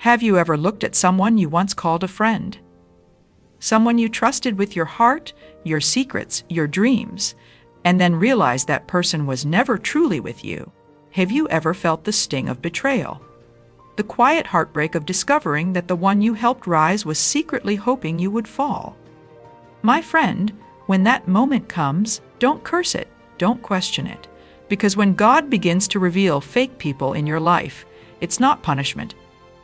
Have you ever looked at someone you once called a friend? Someone you trusted with your heart, your secrets, your dreams, and then realized that person was never truly with you? Have you ever felt the sting of betrayal? The quiet heartbreak of discovering that the one you helped rise was secretly hoping you would fall? My friend, when that moment comes, don't curse it, don't question it. Because when God begins to reveal fake people in your life, it's not punishment,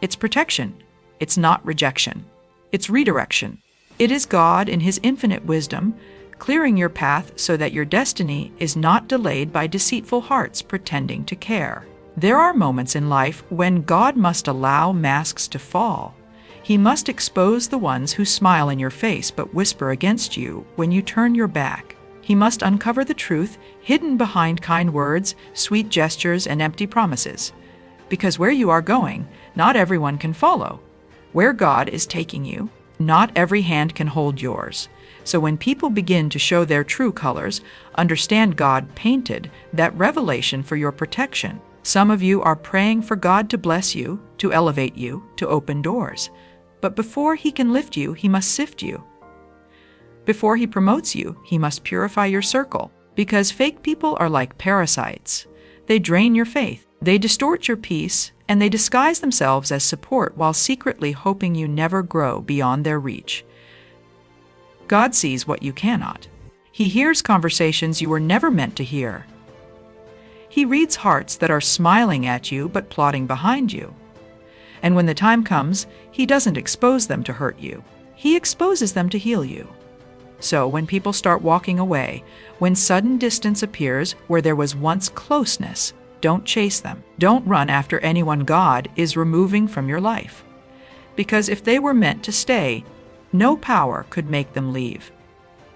it's protection. It's not rejection, it's redirection. It is God in His infinite wisdom clearing your path so that your destiny is not delayed by deceitful hearts pretending to care. There are moments in life when God must allow masks to fall. He must expose the ones who smile in your face but whisper against you when you turn your back. He must uncover the truth hidden behind kind words, sweet gestures, and empty promises. Because where you are going, not everyone can follow. Where God is taking you, not every hand can hold yours. So when people begin to show their true colors, understand God painted that revelation for your protection. Some of you are praying for God to bless you, to elevate you, to open doors. But before He can lift you, He must sift you. Before He promotes you, He must purify your circle. Because fake people are like parasites. They drain your faith, they distort your peace, and they disguise themselves as support while secretly hoping you never grow beyond their reach. God sees what you cannot. He hears conversations you were never meant to hear. He reads hearts that are smiling at you but plotting behind you. And when the time comes, He doesn't expose them to hurt you. He exposes them to heal you. So when people start walking away, when sudden distance appears where there was once closeness, don't chase them. Don't run after anyone God is removing from your life. Because if they were meant to stay, no power could make them leave.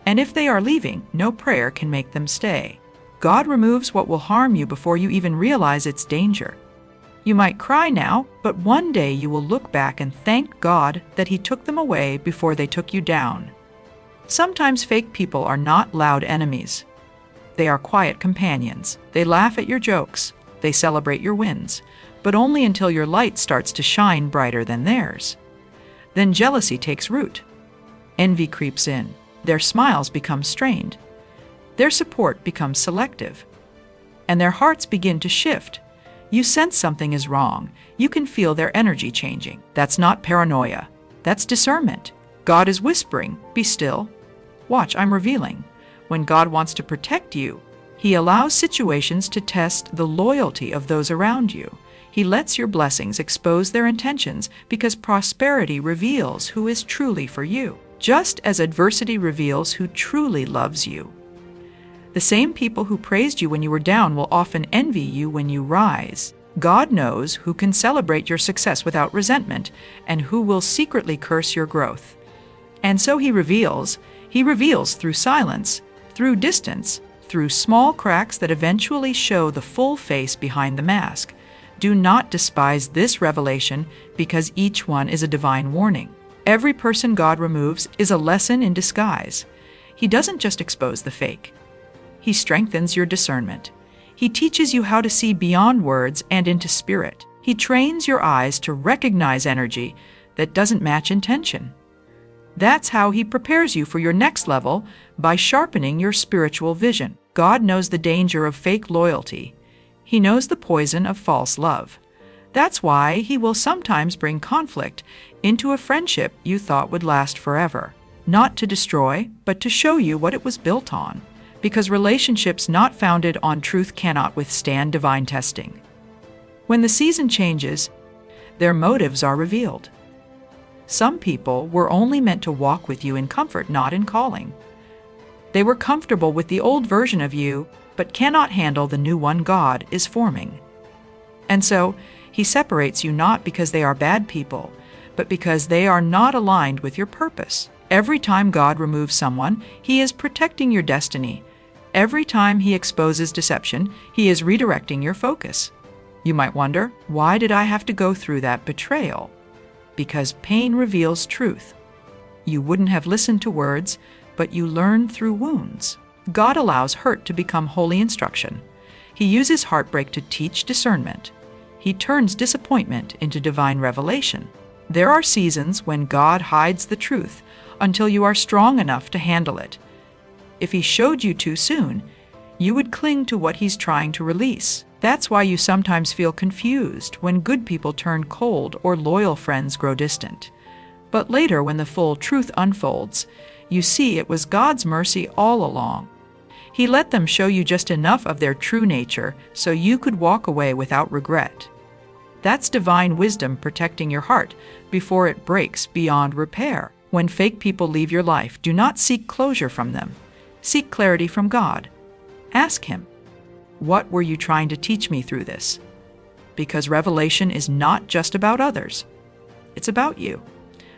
And if they are leaving, no prayer can make them stay. God removes what will harm you before you even realize its danger. You might cry now, but one day you will look back and thank God that He took them away before they took you down. Sometimes fake people are not loud enemies. They are quiet companions. They laugh at your jokes. They celebrate your wins, but only until your light starts to shine brighter than theirs. Then jealousy takes root. Envy creeps in. Their smiles become strained. Their support becomes selective. And their hearts begin to shift. You sense something is wrong. You can feel their energy changing. That's not paranoia. That's discernment. God is whispering, "Be still. Watch, I'm revealing." When God wants to protect you, He allows situations to test the loyalty of those around you. He lets your blessings expose their intentions because prosperity reveals who is truly for you, just as adversity reveals who truly loves you. The same people who praised you when you were down will often envy you when you rise. God knows who can celebrate your success without resentment and who will secretly curse your growth. And so He reveals through silence, through distance, through small cracks that eventually show the full face behind the mask. Do not despise this revelation because each one is a divine warning. Every person God removes is a lesson in disguise. He doesn't just expose the fake. He strengthens your discernment. He teaches you how to see beyond words and into spirit. He trains your eyes to recognize energy that doesn't match intention. That's how He prepares you for your next level, by sharpening your spiritual vision. God knows the danger of fake loyalty. He knows the poison of false love. That's why He will sometimes bring conflict into a friendship you thought would last forever. Not to destroy, but to show you what it was built on. Because relationships not founded on truth cannot withstand divine testing. When the season changes, their motives are revealed. Some people were only meant to walk with you in comfort, not in calling. They were comfortable with the old version of you, but cannot handle the new one God is forming. And so, He separates you not because they are bad people, but because they are not aligned with your purpose. Every time God removes someone, He is protecting your destiny. Every time He exposes deception, He is redirecting your focus. You might wonder, why did I have to go through that betrayal? Because pain reveals truth. You wouldn't have listened to words, but you learn through wounds. God allows hurt to become holy instruction. He uses heartbreak to teach discernment. He turns disappointment into divine revelation. There are seasons when God hides the truth until you are strong enough to handle it. If He showed you too soon, you would cling to what He's trying to release. That's why you sometimes feel confused when good people turn cold or loyal friends grow distant. But later, when the full truth unfolds, you see it was God's mercy all along. He let them show you just enough of their true nature so you could walk away without regret. That's divine wisdom protecting your heart before it breaks beyond repair. When fake people leave your life, do not seek closure from them. Seek clarity from God. Ask Him, what were you trying to teach me through this? Because revelation is not just about others. It's about you.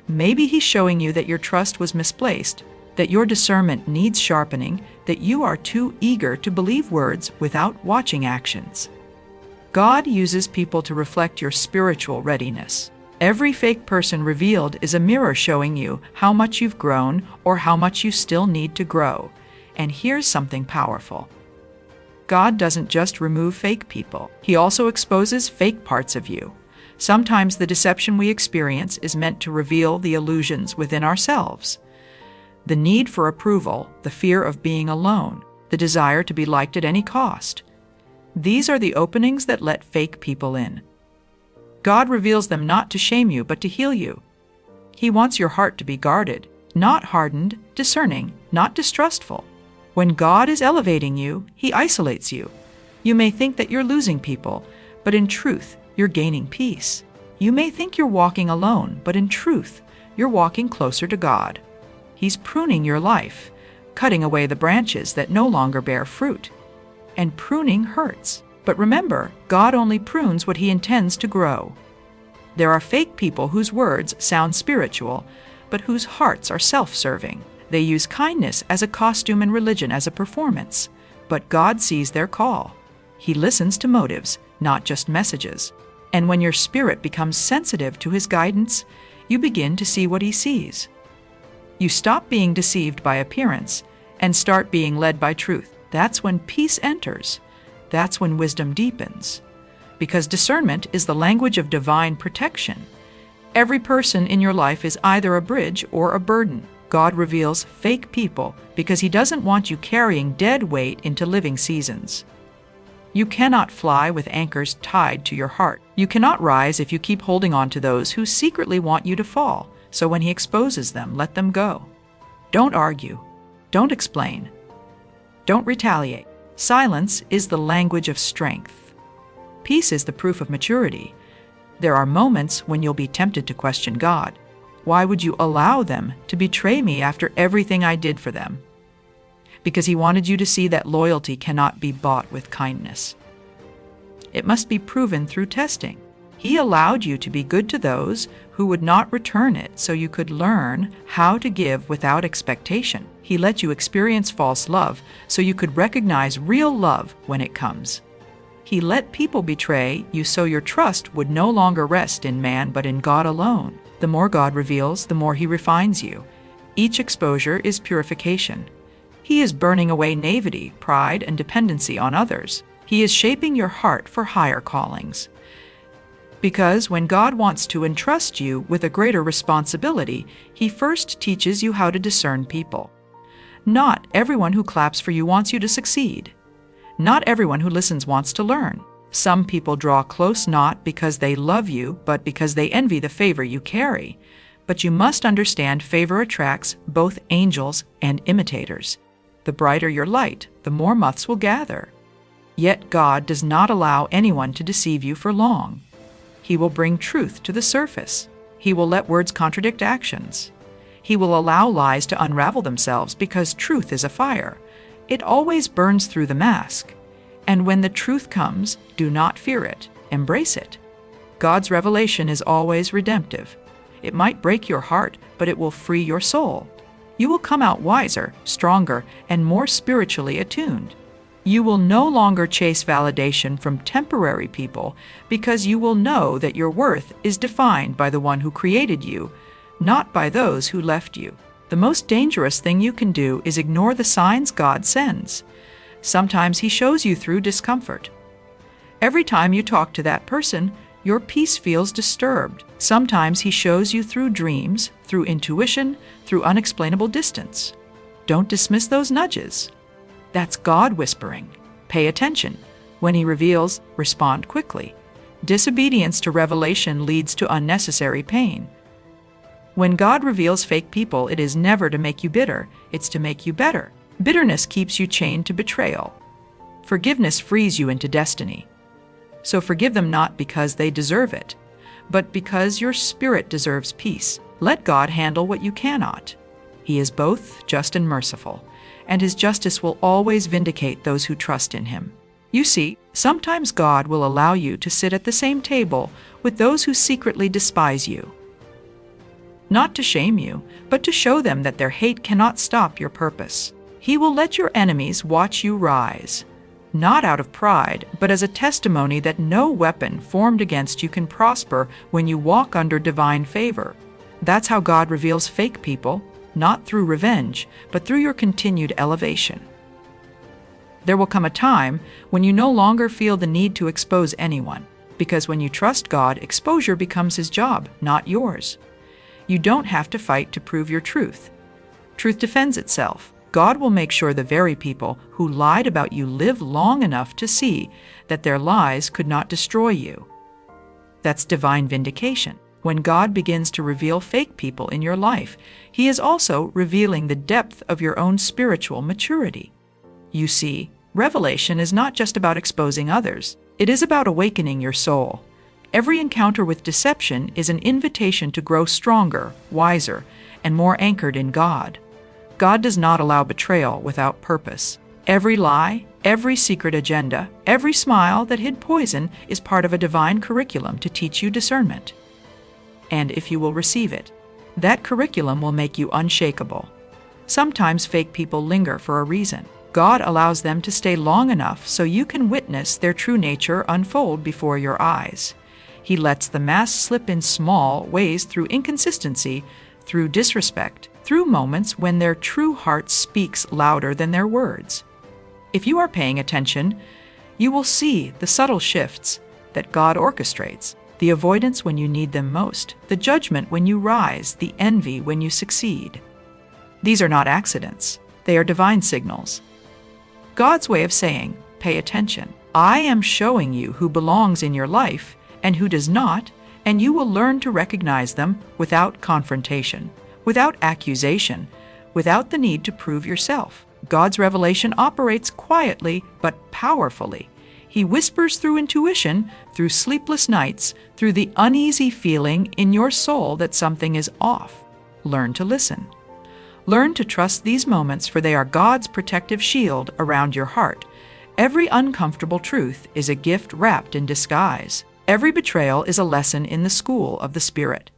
Maybe He's showing you that your trust was misplaced, that your discernment needs sharpening, that you are too eager to believe words without watching actions. God uses people to reflect your spiritual readiness. Every fake person revealed is a mirror showing you how much you've grown or how much you still need to grow. And here's something powerful. God doesn't just remove fake people. He also exposes fake parts of you. Sometimes the deception we experience is meant to reveal the illusions within ourselves. The need for approval, the fear of being alone, the desire to be liked at any cost. These are the openings that let fake people in. God reveals them not to shame you, but to heal you. He wants your heart to be guarded, not hardened, discerning, not distrustful. When God is elevating you, He isolates you. You may think that you're losing people, but in truth, you're gaining peace. You may think you're walking alone, but in truth, you're walking closer to God. He's pruning your life, cutting away the branches that no longer bear fruit. And pruning hurts. But remember, God only prunes what He intends to grow. There are fake people whose words sound spiritual, but whose hearts are self-serving. They use kindness as a costume and religion as a performance, but God sees their call. He listens to motives, not just messages. And when your spirit becomes sensitive to His guidance, you begin to see what He sees. You stop being deceived by appearance and start being led by truth. That's when peace enters. That's when wisdom deepens. Because discernment is the language of divine protection. Every person in your life is either a bridge or a burden. God reveals fake people because He doesn't want you carrying dead weight into living seasons. You cannot fly with anchors tied to your heart. You cannot rise if you keep holding on to those who secretly want you to fall. So when He exposes them, let them go. Don't argue. Don't explain. Don't retaliate. Silence is the language of strength. Peace is the proof of maturity. There are moments when you'll be tempted to question God. Why would you allow them to betray me after everything I did for them? Because He wanted you to see that loyalty cannot be bought with kindness. It must be proven through testing. He allowed you to be good to those who would not return it so you could learn how to give without expectation. He let you experience false love so you could recognize real love when it comes. He let people betray you so your trust would no longer rest in man but in God alone. The more God reveals, the more He refines you. Each exposure is purification. He is burning away naivety, pride, and dependency on others. He is shaping your heart for higher callings. Because when God wants to entrust you with a greater responsibility, He first teaches you how to discern people. Not everyone who claps for you wants you to succeed. Not everyone who listens wants to learn. Some people draw close not because they love you, but because they envy the favor you carry. But you must understand favor attracts both angels and imitators. The brighter your light, the more moths will gather. Yet God does not allow anyone to deceive you for long. He will bring truth to the surface. He will let words contradict actions. He will allow lies to unravel themselves because truth is a fire. It always burns through the mask. And when the truth comes, do not fear it. Embrace it. God's revelation is always redemptive. It might break your heart, but it will free your soul. You will come out wiser, stronger, and more spiritually attuned. You will no longer chase validation from temporary people because you will know that your worth is defined by the one who created you, not by those who left you. The most dangerous thing you can do is ignore the signs God sends. Sometimes He shows you through discomfort. Every time you talk to that person, your peace feels disturbed. Sometimes he shows you through dreams, through intuition, through unexplainable distance. Don't dismiss those nudges. That's God whispering. Pay attention. When he reveals, respond quickly. Disobedience to revelation leads to unnecessary pain. When God reveals fake people, it is never to make you bitter, it's to make you better. Bitterness keeps you chained to betrayal. Forgiveness frees you into destiny. So forgive them not because they deserve it, but because your spirit deserves peace. Let God handle what you cannot. He is both just and merciful, and his justice will always vindicate those who trust in him. You see, sometimes God will allow you to sit at the same table with those who secretly despise you. Not to shame you, but to show them that their hate cannot stop your purpose. He will let your enemies watch you rise, not out of pride, but as a testimony that no weapon formed against you can prosper when you walk under divine favor. That's how God reveals fake people, not through revenge, but through your continued elevation. There will come a time when you no longer feel the need to expose anyone, because when you trust God, exposure becomes his job, not yours. You don't have to fight to prove your truth. Truth defends itself. God will make sure the very people who lied about you live long enough to see that their lies could not destroy you. That's divine vindication. When God begins to reveal fake people in your life, he is also revealing the depth of your own spiritual maturity. You see, revelation is not just about exposing others. It is about awakening your soul. Every encounter with deception is an invitation to grow stronger, wiser, and more anchored in God. God does not allow betrayal without purpose. Every lie, every secret agenda, every smile that hid poison is part of a divine curriculum to teach you discernment. And if you will receive it, that curriculum will make you unshakable. Sometimes fake people linger for a reason. God allows them to stay long enough so you can witness their true nature unfold before your eyes. He lets the mask slip in small ways through inconsistency, through disrespect, through moments when their true heart speaks louder than their words. If you are paying attention, you will see the subtle shifts that God orchestrates, the avoidance when you need them most, the judgment when you rise, the envy when you succeed. These are not accidents. They are divine signals. God's way of saying, pay attention. I am showing you who belongs in your life and who does not, and you will learn to recognize them without confrontation, without accusation, without the need to prove yourself. God's revelation operates quietly but powerfully. He whispers through intuition, through sleepless nights, through the uneasy feeling in your soul that something is off. Learn to listen. Learn to trust these moments, for they are God's protective shield around your heart. Every uncomfortable truth is a gift wrapped in disguise. Every betrayal is a lesson in the school of the Spirit.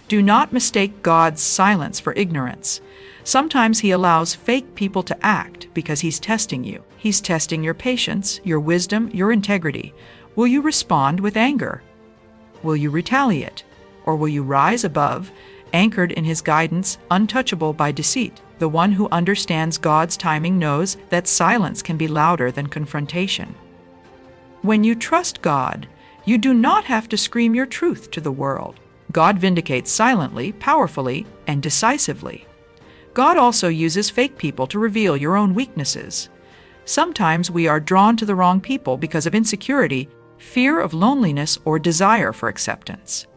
Do not mistake God's silence for ignorance. Sometimes he allows fake people to act because he's testing you. He's testing your patience, your wisdom, your integrity. Will you respond with anger? Will you retaliate? Or will you rise above, anchored in his guidance, untouchable by deceit? The one who understands God's timing knows that silence can be louder than confrontation. When you trust God, you do not have to scream your truth to the world. God vindicates silently, powerfully, and decisively. God also uses fake people to reveal your own weaknesses. Sometimes we are drawn to the wrong people because of insecurity, fear of loneliness, or desire for acceptance.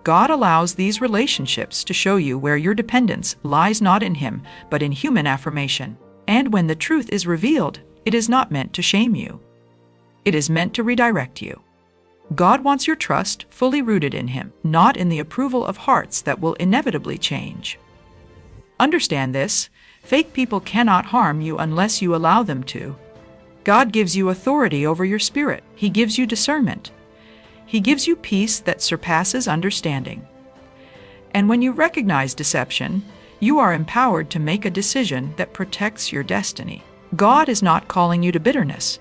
God allows these relationships to show you where your dependence lies not in him, but in human affirmation. And when the truth is revealed, it is not meant to shame you. It is meant to redirect you. God wants your trust fully rooted in him, not in the approval of hearts that will inevitably change. Understand this: fake people cannot harm you unless you allow them to. God gives you authority over your spirit. He gives you discernment. He gives you peace that surpasses understanding. And when you recognize deception, you are empowered to make a decision that protects your destiny. God is not calling you to bitterness.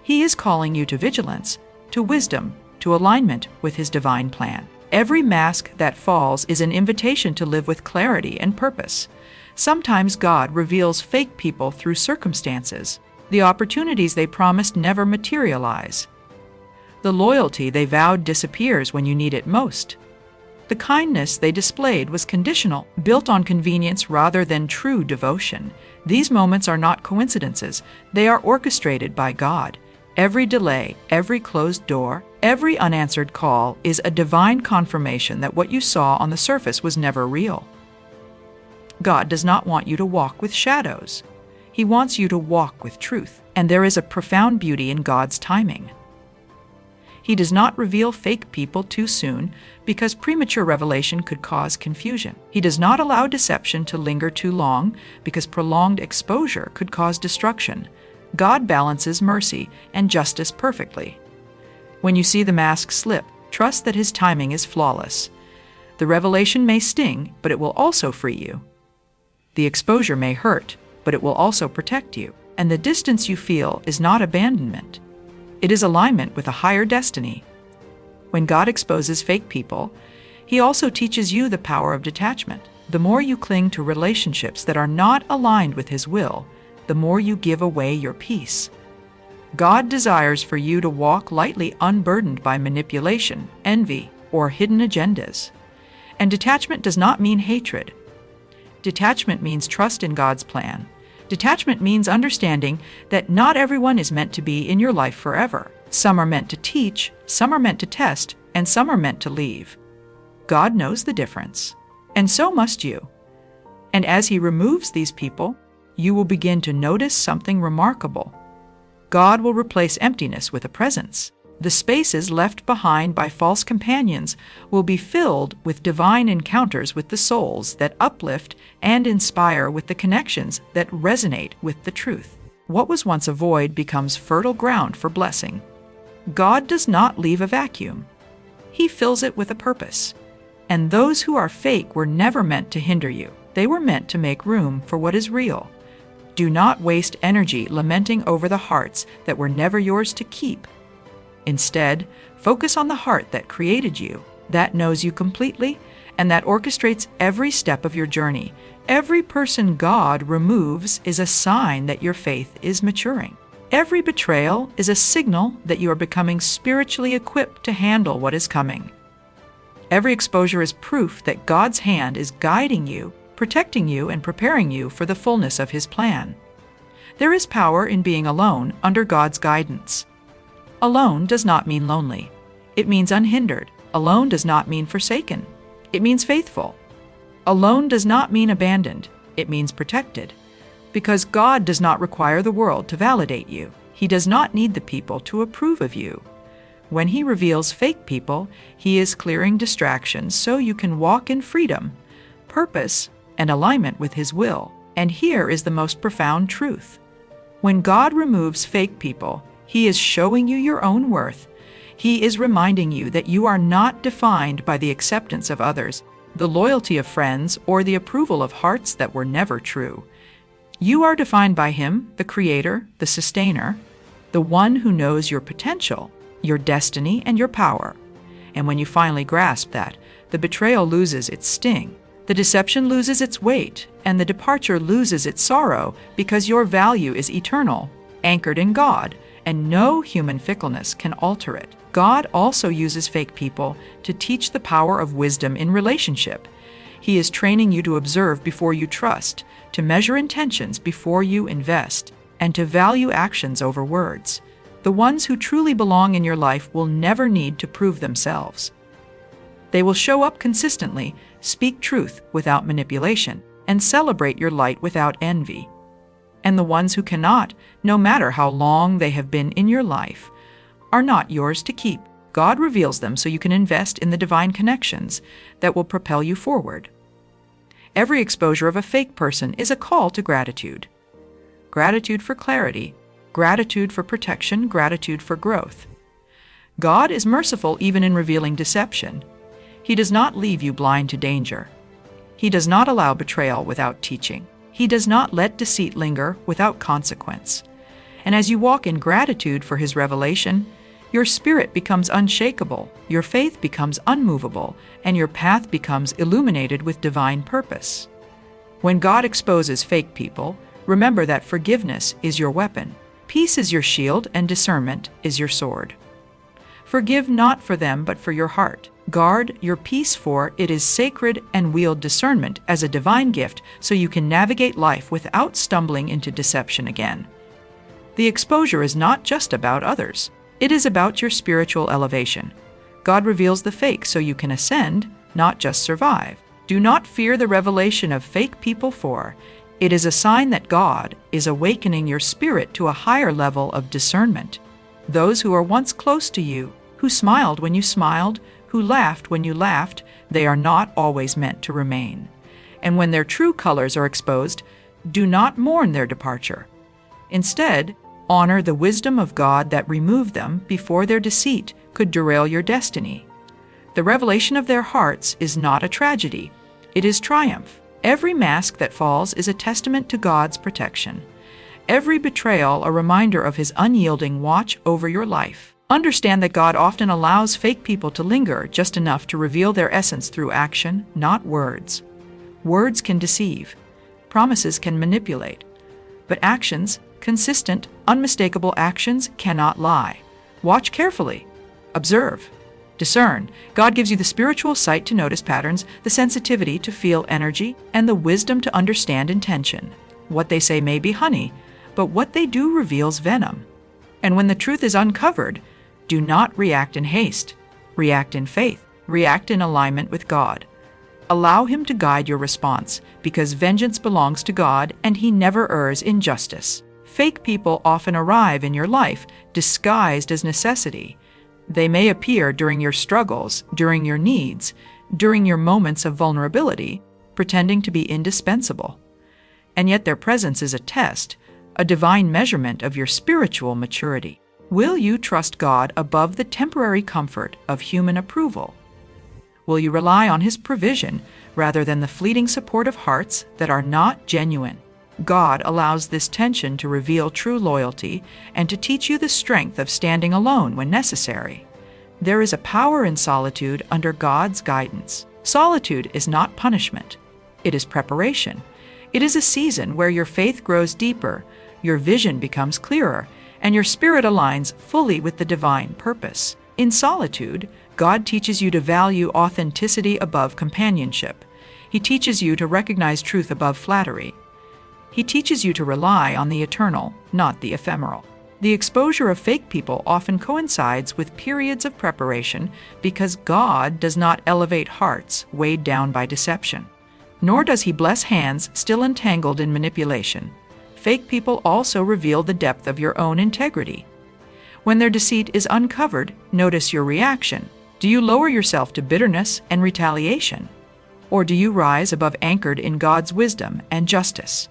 He is calling you to vigilance, to wisdom, to alignment with his divine plan. Every mask that falls is an invitation to live with clarity and purpose. Sometimes God reveals fake people through circumstances. The opportunities they promised never materialize. The loyalty they vowed disappears when you need it most. The kindness they displayed was conditional, built on convenience rather than true devotion. These moments are not coincidences. They are orchestrated by God. Every delay, every closed door, every unanswered call is a divine confirmation that what you saw on the surface was never real. God does not want you to walk with shadows. He wants you to walk with truth, and there is a profound beauty in God's timing. He does not reveal fake people too soon because premature revelation could cause confusion. He does not allow deception to linger too long because prolonged exposure could cause destruction. God balances mercy and justice perfectly. When you see the mask slip, trust that His timing is flawless. The revelation may sting, but it will also free you. The exposure may hurt, but it will also protect you. And the distance you feel is not abandonment. It is alignment with a higher destiny. When God exposes fake people, He also teaches you the power of detachment. The more you cling to relationships that are not aligned with His will, the more you give away your peace. God desires for you to walk lightly, unburdened by manipulation, envy, or hidden agendas. And detachment does not mean hatred. Detachment means trust in God's plan. Detachment means understanding that not everyone is meant to be in your life forever. Some are meant to teach, some are meant to test, and some are meant to leave. God knows the difference, and so must you. And as He removes these people, you will begin to notice something remarkable. God will replace emptiness with a presence. The spaces left behind by false companions will be filled with divine encounters with the souls that uplift and inspire, with the connections that resonate with the truth. What was once a void becomes fertile ground for blessing. God does not leave a vacuum. He fills it with a purpose. And those who are fake were never meant to hinder you. They were meant to make room for what is real. Do not waste energy lamenting over the hearts that were never yours to keep. Instead, focus on the heart that created you, that knows you completely, and that orchestrates every step of your journey. Every person God removes is a sign that your faith is maturing. Every betrayal is a signal that you are becoming spiritually equipped to handle what is coming. Every exposure is proof that God's hand is guiding you, protecting you, and preparing you for the fullness of His plan. There is power in being alone under God's guidance. Alone does not mean lonely. It means unhindered. Alone does not mean forsaken. It means faithful. Alone does not mean abandoned. It means protected. Because God does not require the world to validate you. He does not need the people to approve of you. When He reveals fake people, He is clearing distractions so you can walk in freedom, purpose, and alignment with His will. And here is the most profound truth. When God removes fake people, He is showing you your own worth. He is reminding you that you are not defined by the acceptance of others, the loyalty of friends, or the approval of hearts that were never true. You are defined by Him, the Creator, the Sustainer, the one who knows your potential, your destiny, and your power. And when you finally grasp that, the betrayal loses its sting, the deception loses its weight, and the departure loses its sorrow, because your value is eternal, anchored in God, and no human fickleness can alter it. God also uses fake people to teach the power of wisdom in relationship. He is training you to observe before you trust, to measure intentions before you invest, and to value actions over words. The ones who truly belong in your life will never need to prove themselves. They will show up consistently, speak truth without manipulation, and celebrate your light without envy. And the ones who cannot, no matter how long they have been in your life, are not yours to keep. God reveals them so you can invest in the divine connections that will propel you forward. Every exposure of a fake person is a call to gratitude. Gratitude for clarity, gratitude for protection, gratitude for growth. God is merciful even in revealing deception. He does not leave you blind to danger. He does not allow betrayal without teaching. He does not let deceit linger without consequence. And as you walk in gratitude for His revelation, your spirit becomes unshakable, your faith becomes unmovable, and your path becomes illuminated with divine purpose. When God exposes fake people, remember that forgiveness is your weapon, peace is your shield, and discernment is your sword. Forgive not for them, but for your heart. Guard your peace, for it is sacred, and wield discernment as a divine gift so you can navigate life without stumbling into deception again. The exposure is not just about others. It is about your spiritual elevation. God reveals the fake so you can ascend, not just survive. Do not fear the revelation of fake people, for it is a sign that God is awakening your spirit to a higher level of discernment. Those who are once close to you, who smiled when you smiled, who laughed when you laughed, they are not always meant to remain. And when their true colors are exposed, do not mourn their departure. Instead, honor the wisdom of God that removed them before their deceit could derail your destiny. The revelation of their hearts is not a tragedy. It is triumph. Every mask that falls is a testament to God's protection. Every betrayal a reminder of His unyielding watch over your life. Understand that God often allows fake people to linger just enough to reveal their essence through action, not words. Words can deceive. Promises can manipulate. But actions, consistent, unmistakable actions, cannot lie. Watch carefully. Observe. Discern. God gives you the spiritual sight to notice patterns, the sensitivity to feel energy, and the wisdom to understand intention. What they say may be honey, but what they do reveals venom. And when the truth is uncovered, do not react in haste. React in faith. React in alignment with God. Allow Him to guide your response, because vengeance belongs to God and He never errs in justice. Fake people often arrive in your life disguised as necessity. They may appear during your struggles, during your needs, during your moments of vulnerability, pretending to be indispensable. And yet their presence is a test, a divine measurement of your spiritual maturity. Will you trust God above the temporary comfort of human approval? Will you rely on His provision rather than the fleeting support of hearts that are not genuine? God allows this tension to reveal true loyalty and to teach you the strength of standing alone when necessary. There is a power in solitude under God's guidance. Solitude is not punishment. It is preparation. It is a season where your faith grows deeper, your vision becomes clearer, and your spirit aligns fully with the divine purpose. In solitude, God teaches you to value authenticity above companionship. He teaches you to recognize truth above flattery. He teaches you to rely on the eternal, not the ephemeral. The exposure of fake people often coincides with periods of preparation because God does not elevate hearts weighed down by deception. Nor does He bless hands still entangled in manipulation. Fake people also reveal the depth of your own integrity. When their deceit is uncovered, notice your reaction. Do you lower yourself to bitterness and retaliation? Or do you rise above, anchored in God's wisdom and justice?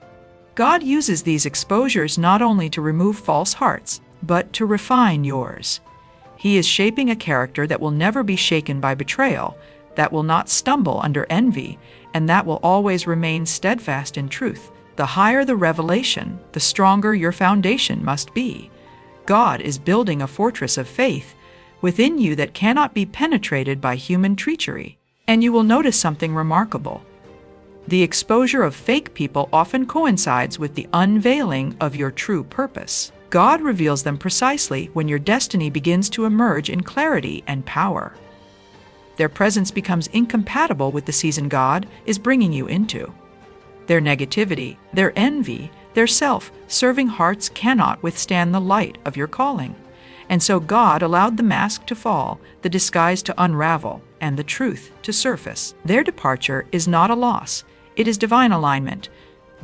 God uses these exposures not only to remove false hearts, but to refine yours. He is shaping a character that will never be shaken by betrayal, that will not stumble under envy, and that will always remain steadfast in truth. The higher the revelation, the stronger your foundation must be. God is building a fortress of faith within you that cannot be penetrated by human treachery. And you will notice something remarkable. The exposure of fake people often coincides with the unveiling of your true purpose. God reveals them precisely when your destiny begins to emerge in clarity and power. Their presence becomes incompatible with the season God is bringing you into. Their negativity, their envy, their self-serving hearts cannot withstand the light of your calling. And so God allowed the mask to fall, the disguise to unravel, and the truth to surface. Their departure is not a loss. It is divine alignment.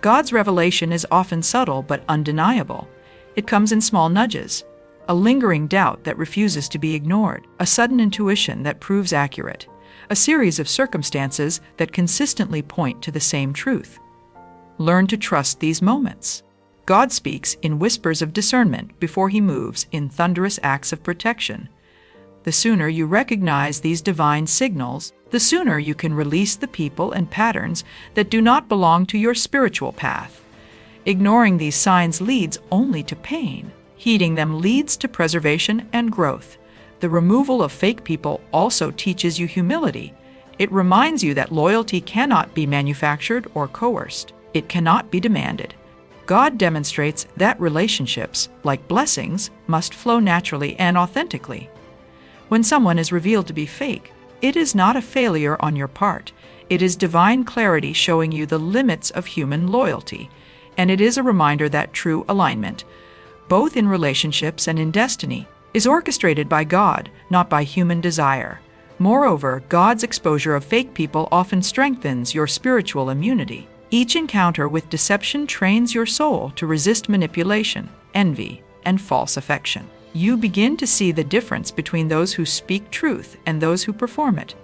God's revelation is often subtle but undeniable. It comes in small nudges, a lingering doubt that refuses to be ignored, a sudden intuition that proves accurate, a series of circumstances that consistently point to the same truth. Learn to trust these moments. God speaks in whispers of discernment before He moves in thunderous acts of protection. The sooner you recognize these divine signals, the sooner you can release the people and patterns that do not belong to your spiritual path. Ignoring these signs leads only to pain. Heeding them leads to preservation and growth. The removal of fake people also teaches you humility. It reminds you that loyalty cannot be manufactured or coerced. It cannot be demanded. God demonstrates that relationships, like blessings, must flow naturally and authentically. When someone is revealed to be fake, it is not a failure on your part. It is divine clarity showing you the limits of human loyalty, and it is a reminder that true alignment, both in relationships and in destiny, is orchestrated by God, not by human desire. Moreover, God's exposure of fake people often strengthens your spiritual immunity. Each encounter with deception trains your soul to resist manipulation, envy, and false affection. You begin to see the difference between those who speak truth and those who perform it.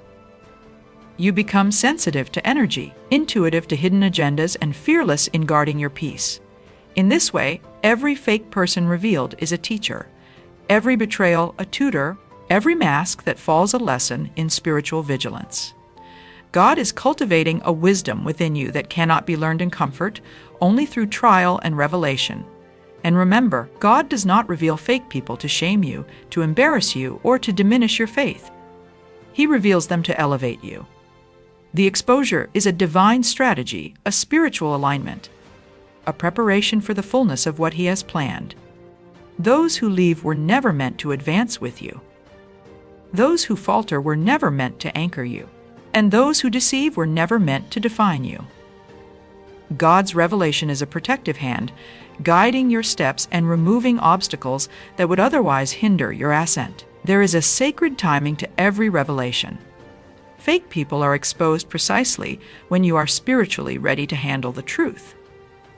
You become sensitive to energy, intuitive to hidden agendas, and fearless in guarding your peace. In this way, every fake person revealed is a teacher, every betrayal a tutor, every mask that falls a lesson in spiritual vigilance. God is cultivating a wisdom within you that cannot be learned in comfort, only through trial and revelation. And remember, God does not reveal fake people to shame you, to embarrass you, or to diminish your faith. He reveals them to elevate you. The exposure is a divine strategy, a spiritual alignment, a preparation for the fullness of what He has planned. Those who leave were never meant to advance with you. Those who falter were never meant to anchor you, and those who deceive were never meant to define you. God's revelation is a protective hand, guiding your steps and removing obstacles that would otherwise hinder your ascent. There is a sacred timing to every revelation. Fake people are exposed precisely when you are spiritually ready to handle the truth.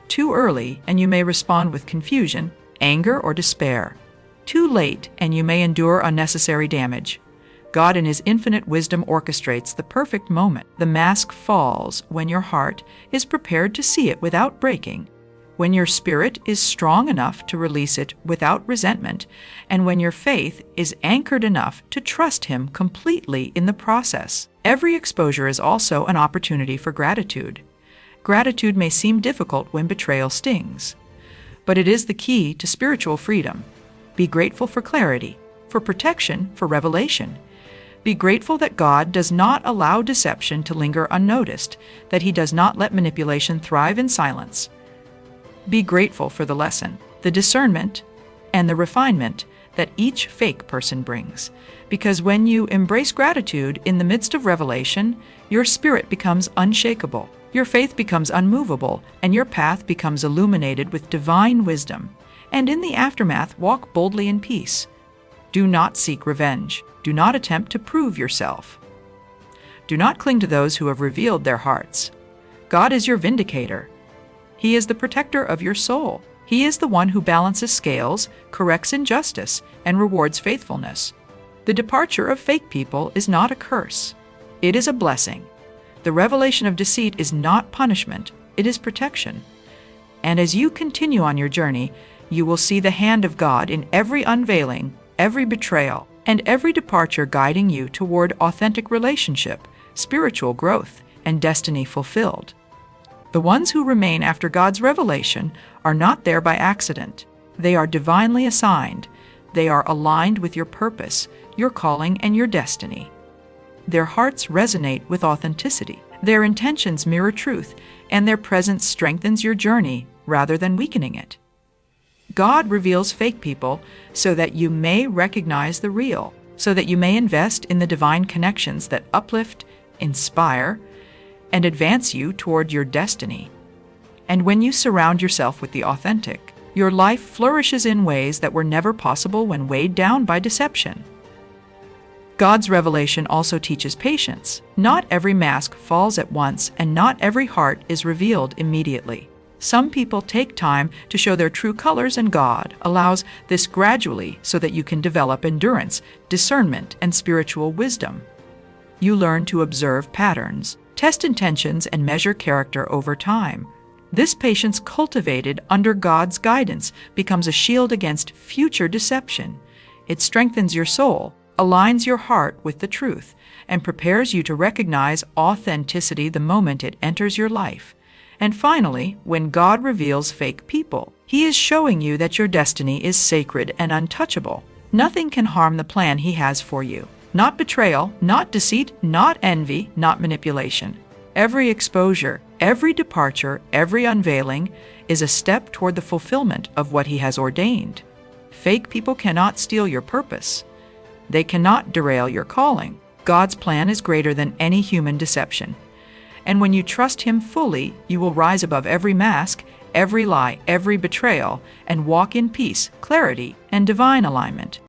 Too early, and you may respond with confusion, anger, or despair. Too late, and you may endure unnecessary damage. God in His infinite wisdom orchestrates the perfect moment. The mask falls when your heart is prepared to see it without breaking, when your spirit is strong enough to release it without resentment, and when your faith is anchored enough to trust Him completely in the process. Every exposure is also an opportunity for gratitude. Gratitude may seem difficult when betrayal stings, but it is the key to spiritual freedom. Be grateful for clarity, for protection, for revelation. Be grateful that God does not allow deception to linger unnoticed, that He does not let manipulation thrive in silence. Be grateful for the lesson, the discernment, and the refinement that each fake person brings. Because when you embrace gratitude in the midst of revelation, your spirit becomes unshakable, your faith becomes unmovable, and your path becomes illuminated with divine wisdom. And in the aftermath, walk boldly in peace. Do not seek revenge. Do not attempt to prove yourself. Do not cling to those who have revealed their hearts. God is your vindicator. He is the protector of your soul. He is the one who balances scales, corrects injustice, and rewards faithfulness. The departure of fake people is not a curse. It is a blessing. The revelation of deceit is not punishment. It is protection. And as you continue on your journey, you will see the hand of God in every unveiling, every betrayal, and every departure guiding you toward authentic relationship, spiritual growth, and destiny fulfilled. The ones who remain after God's revelation are not there by accident. They are divinely assigned. They are aligned with your purpose, your calling, and your destiny. Their hearts resonate with authenticity. Their intentions mirror truth, and their presence strengthens your journey rather than weakening it. God reveals fake people so that you may recognize the real, so that you may invest in the divine connections that uplift, inspire, and advance you toward your destiny. And when you surround yourself with the authentic, your life flourishes in ways that were never possible when weighed down by deception. God's revelation also teaches patience. Not every mask falls at once, and not every heart is revealed immediately. Some people take time to show their true colors, and God allows this gradually so that you can develop endurance, discernment, and spiritual wisdom. You learn to observe patterns, test intentions, and measure character over time. This patience cultivated under God's guidance becomes a shield against future deception. It strengthens your soul, aligns your heart with the truth, and prepares you to recognize authenticity the moment it enters your life. And finally, when God reveals fake people, He is showing you that your destiny is sacred and untouchable. Nothing can harm the plan He has for you. Not betrayal, not deceit, not envy, not manipulation. Every exposure, every departure, every unveiling is a step toward the fulfillment of what He has ordained. Fake people cannot steal your purpose. They cannot derail your calling. God's plan is greater than any human deception. And when you trust Him fully, you will rise above every mask, every lie, every betrayal, and walk in peace, clarity, and divine alignment.